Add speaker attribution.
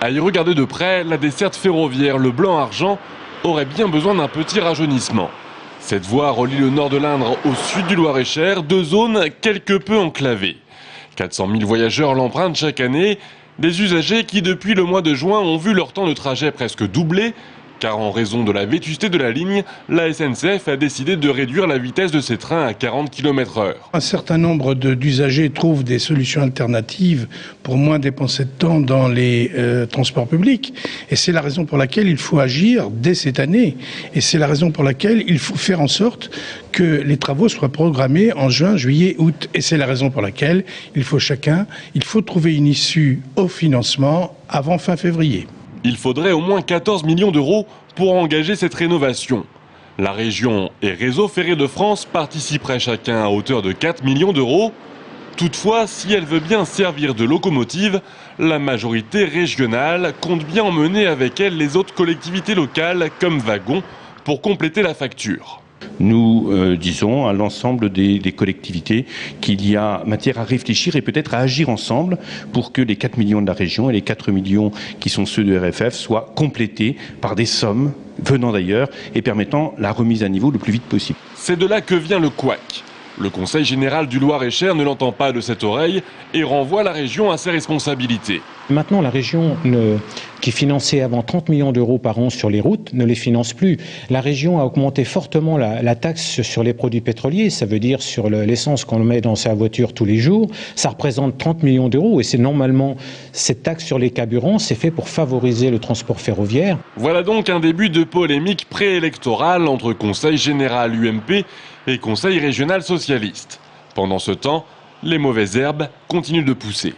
Speaker 1: À y regarder de près, la desserte ferroviaire Le Blanc-Argent aurait bien besoin d'un petit rajeunissement. Cette voie relie le nord de l'Indre au sud du Loir-et-Cher, deux zones quelque peu enclavées. 400 000 voyageurs l'empruntent chaque année, des usagers qui depuis le mois de juin ont vu leur temps de trajet presque doubler, car en raison de la vétusté de la ligne, la SNCF a décidé de réduire la vitesse de ses trains à 40 km/h.
Speaker 2: Un certain nombre d'usagers trouvent des solutions alternatives pour moins dépenser de temps dans les transports publics. Et c'est la raison pour laquelle il faut agir dès cette année. Et c'est la raison pour laquelle il faut faire en sorte que les travaux soient programmés en juin, juillet, août. Et c'est la raison pour laquelle il faut trouver une issue au financement avant fin février.
Speaker 1: Il faudrait au moins 14 millions d'euros pour engager cette rénovation. La région et Réseau Ferré de France participeraient chacun à hauteur de 4 millions d'euros. Toutefois, si elle veut bien servir de locomotive, la majorité régionale compte bien emmener avec elle les autres collectivités locales comme Wagon pour compléter la facture.
Speaker 3: Nous disons à l'ensemble des collectivités qu'il y a matière à réfléchir et peut-être à agir ensemble pour que les 4 millions de la région et les 4 millions qui sont ceux de RFF soient complétés par des sommes venant d'ailleurs et permettant la remise à niveau le plus vite possible.
Speaker 1: C'est de là que vient le couac. Le Conseil général du Loir-et-Cher ne l'entend pas de cette oreille et renvoie la région à ses responsabilités.
Speaker 4: Maintenant, la région qui finançait avant 30 millions d'euros par an sur les routes ne les finance plus. La région a augmenté fortement la taxe sur les produits pétroliers, ça veut dire sur l'essence qu'on met dans sa voiture tous les jours. Ça représente 30 millions d'euros et c'est normalement, cette taxe sur les carburants, c'est fait pour favoriser le transport ferroviaire.
Speaker 1: Voilà donc un début de polémique préélectorale entre Conseil général UMP et Conseil régional socialiste. Pendant ce temps, les mauvaises herbes continuent de pousser.